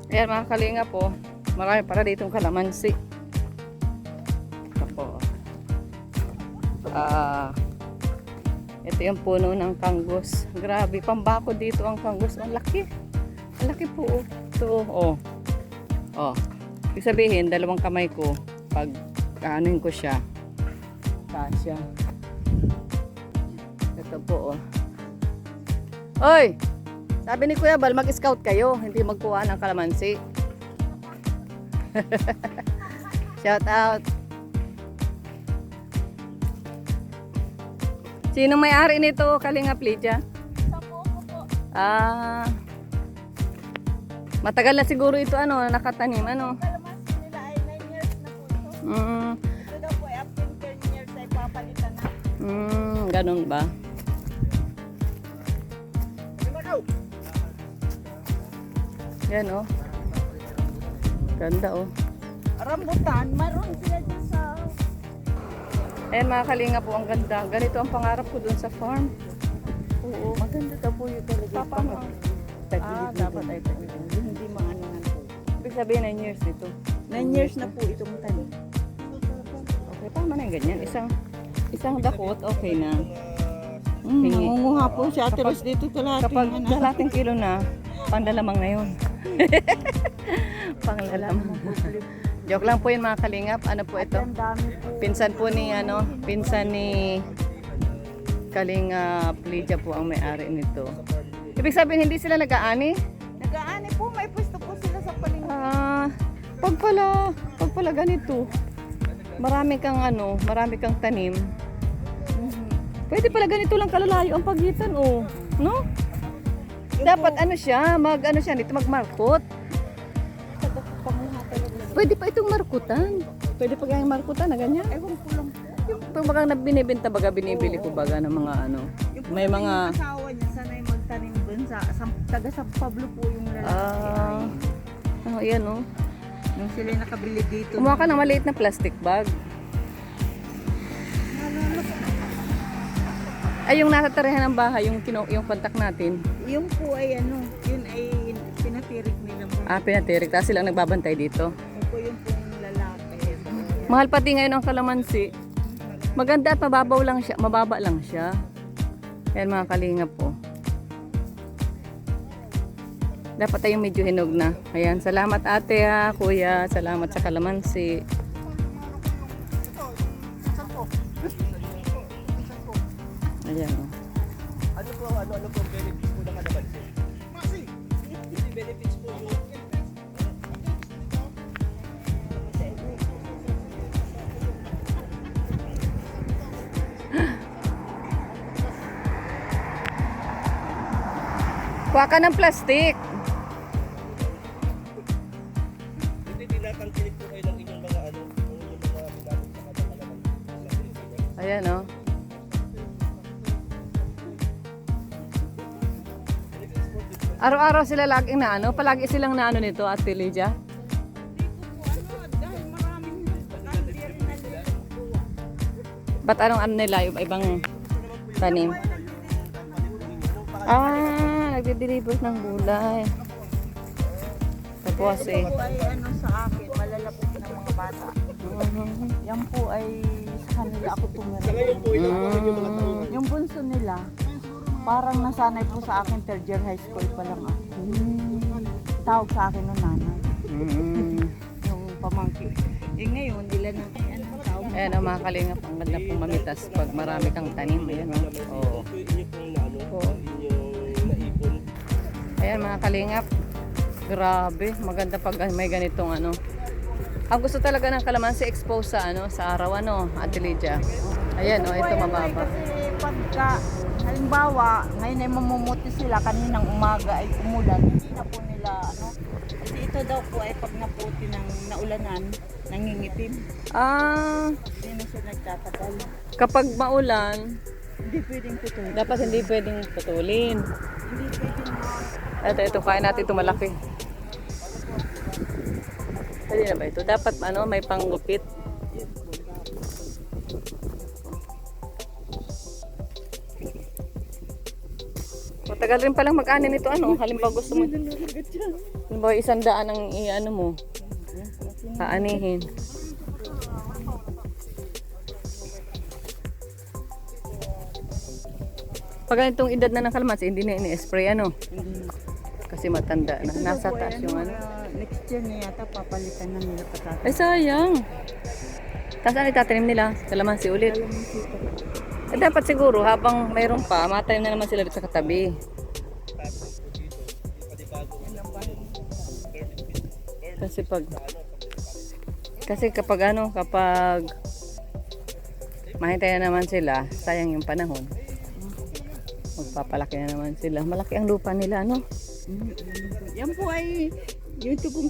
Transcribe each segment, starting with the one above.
Ayan mga kalinga po. Marami para ditong kalamansi. Ito po. Ito yung puno ng kanggos. Grabe, pambako dito ang kanggos. Ang laki. Ang laki po. Ito, oh. Oh. Ibig sabihin, dalawang kamay ko. Pag kaanin ko siya. Kasya. Ito po, oh. Oy! Sabi ni Kuya Bal, mag-scout kayo. Hindi magkuha ng kalamansi. Shout out. Sino may-ari nito, Kalingap Lydia? Sa Poco po. Matagal na siguro ito nakatanim Kalamansi nila ay 9 years na po ito. Ito daw po ay after 10 years ay papalitan na. Ganun ba? Yan oh. Ganda oh. Rambutan, mayroon sila dyan sa... Ayan mga kalinga po, ang ganda. Ganito ang pangarap ko dun sa farm. Oo. Maganda daw po yung talaga. Papa mo. Dapat ay Hindi maanonan po. ibig sabihin 9 years ito. 9 years na po itong tanim. Okay, tama na yung ganyan. Isang dakot, okay na. Hingi. Nangunguha po si Ate Ros dito Kapag kalating kilo na, panglalamang na yun. Panglalamang. Joke lang po yun mga kalingap. Ano po ito? Ang dami po. Pinsan ni Kalingap Lydia po ang may-ari nito. Ibig sabihin hindi sila nag-aani? Nag-aani po, may pwesto po sila sa palengke. Pag pala ganito, marami kang tanim. Pwede pala ganito lang kalalayo ang pagitan, oh. No? Dapat dito magmarkot. Panguha talaga. Pwede pa itong markutan. Pwede pa kayang markutan na ganyan. Ewan ko lang. Pag baka binibenta binibili ko baga ng mga may mga Yung asawa niya, sanay magtanim dun sa taga San Pablo po yung lalaki. yan oh. Nung sila nakabili dito. Kumuha ka ng maliit na plastic bag. Ay, yung nasa tarihan ng bahay, yung kontak natin. Yung po ay yun ay pinatirik nila mo. Pinatirik. Tapos silang nagbabantay dito. Yung po yung pong lalaki. Mahal pati ngayon ang kalamansi. Maganda at mababa lang siya. Ayan mga kalingap po. Dapat tayong medyo hinog na. Ayan, salamat ate kuya. Salamat sa kalamansi. Ayan o. Ano po benefits po ng kalamansi? Hindi benefits po yung Kuha ka ng plastic. hindi tinatangkilik po kayo ng inyong mga yung mga bigamit sa kalamansi. Ayan o. Araw-araw sila laging palagi silang nito, Ate Lydia. Dahil maraming nakakalirin na nila. Ba't anong nila, yung ibang tanim? Nagde-deliver ng gulay. Tapos Ito po ay sa akin, malalapit ng mga bata. Yan po ay sa kanila ako tumira. Sa ngayon po, ilang po yung mga taon? Yung bunso nila, parang nasanay po sa akin, 3rd year high school pa lang ako. Tawag sa akin ng nanay. Yung pamangkin. Ngayon, nila na tawag. Ayan o mga kalingap, ang ganda pong mamitas pag marami kang tanim. Ayan o. Oo. Inyo pong inyong naipon. Ayan mga kalingap. Grabe, maganda pag may ganitong Ang gusto talaga ng kalamansi expose sa araw Ate Lydia. Ayan o, ito mababa. Kasi pagka, halimbawa, ngayon ay mamumuti sila, kaninang umaga ay umulan, hindi na po nila, kasi ito daw po ay pag naputi ng naulanan, nangingitim. Hindi na siya nagtatagal. Kapag maulan, Hindi pwedeng putulin. dapat hindi pwedeng putulin. Hindi pwedeng Ito, kain natin ito malaki. Pwede na ba ito? Dapat may panggupit. Matagal Matagal rin palang mag-ani nito ano. Halimbawa gusto mo. Halimbawa 100 ang i-ano mo. Paanihin. Pag ganitong edad na ng kalamansi, hindi na ini-spray ano. Kasi matanda na. Nasa taas yung ano. Next year na yata papalitan na nila patatas. Ay sayang. Tapos ano itatanim nila? Kalamansi ulit. Eh, dapat siguro habang mayroon pa, matanim na naman sila dito sa katabi. Kasi kapag ano, kapag mahintay na naman sila, sayang yung panahon. Magpapalaki na naman sila. Malaki ang lupa nila, ano? Yan po ay yung ito pong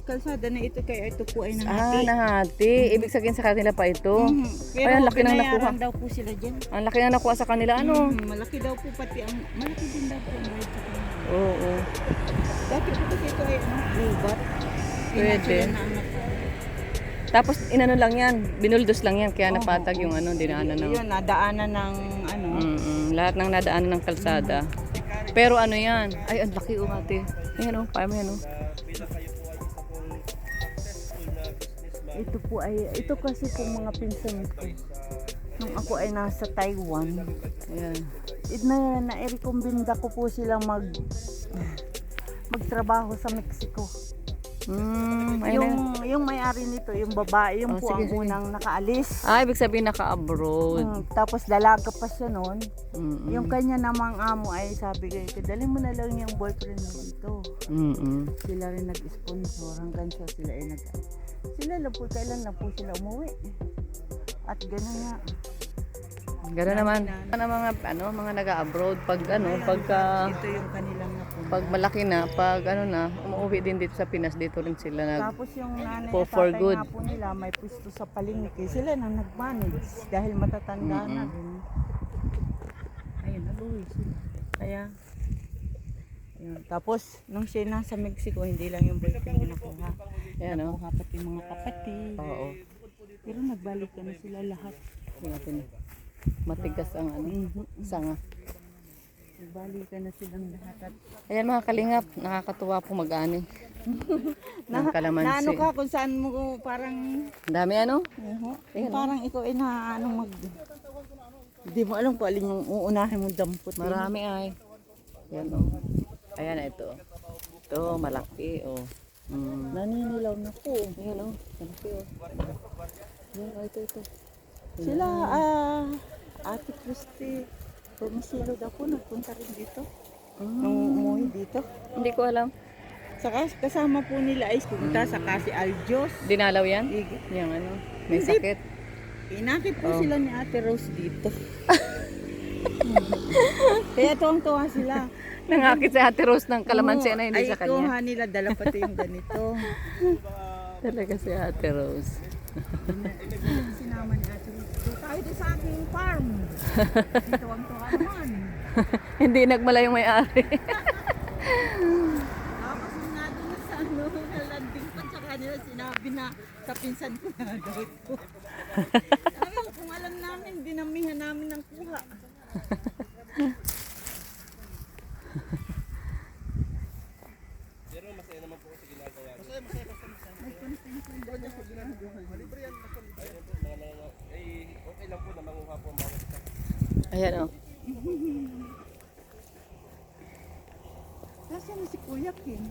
kalsada na ito kaya ito po ay nangati. Nahati. Ibig sabihin sa kanila pa ito. Pero Ay, ang laki ng nakuha. binayaran daw po sila dyan. Ang laki na nakuha sa kanila, ano? Malaki daw po pati ang, malaki din daw po ang bayad sa kanila. Oo. Dati po kasi ito ay gubat. Pwede. Tapos inano lang yan, binuldos lang yan, kaya napatag yung ano, dinaanan ng... Yun, nadaanan ng ano. Lahat ng nadaanan ng kalsada. Pero ano yan? Ay, ang laki ate. Ayan paano mo yan Ito po ay, ito kasi po mga pinsan ko. Nung ako ay nasa Taiwan, Ayan. na-recommenda ko po silang magtrabaho sa Mexico. Yung may-ari nito, yung babae, yung po sige, ang unang nakaalis. Ibig sabihin naka-abroad. Tapos dalaga pa siya noon. Mm-mm. Yung kanya namang amo ay sabi kayo, dali mo na lang yung boyfriend mo dito. Mm-mm. Sila rin nag-sponsor hanggang sa sila ay sila lang po, kailan lang po sila umuwi. At gano'n nga. Gano'n naman. Mga nag-abroad pag pagka Ito yung kanilang napunta. pag malaki na, pag umuwi din dito sa Pinas, dito rin sila Tapos yung nanay For- at for tatay good. nga po nila may pwesto sa palengke. Sila nang nag-manage dahil matatanda na din. Ayun, nag-uwi sila. Kaya, yun. Tapos, nung siya nasa Mexico, hindi lang yung boyfriend niya nakuha. Ayan Nakuha pati mga kapatid. Oo. Pero nagbalikan na sila lahat. Tingnan. Matigas ang sanga. Nagbalikan na silang lahat. At Ayan mga kalingap, nakakatuwa po mag-ani. Ng kalamansi. naano ka kung saan mo parang Dami parang ikaw ay hindi mo alam kung alin yung uunahin mong dampot. Marami ay. Ayan Ayan na ito. Ito, malaki Naninilaw na po. Ayan malaki Ayan ito. Sila, Ate Christy, Permisilo daw po, nagpunta rin dito. Nung umuwi dito. Hindi ko alam. Saka kasama po nila ay pumunta sa Kasi Aljos. Dinalaw yan? Yung may Hindi. sakit. Inakit po sila ni Ate Rose dito. Kaya tuwang-tuwa sila. Nangakit si Ate Rose ng kalamansi na hindi ay, sa kanya. kuha nila, dala pati yung ganito. Talaga si Ate Rose. Sinama ni Ate Rose. So, tayo din sa aking farm. Tuwang-tuwa naman. Hindi nagmala yung may-ari. Tapos nung nandun na sa landing pa sa kanila, sinabi na sa pinsan ko na daw ito. Sabi ko, kung alam namin, dinamihan namin ng kuha. Pero masaya naman po sa ginagawa. Masaya. Okay lang po na manguha po ang bawat isa. Ayan Kasi na si Kuya Kim.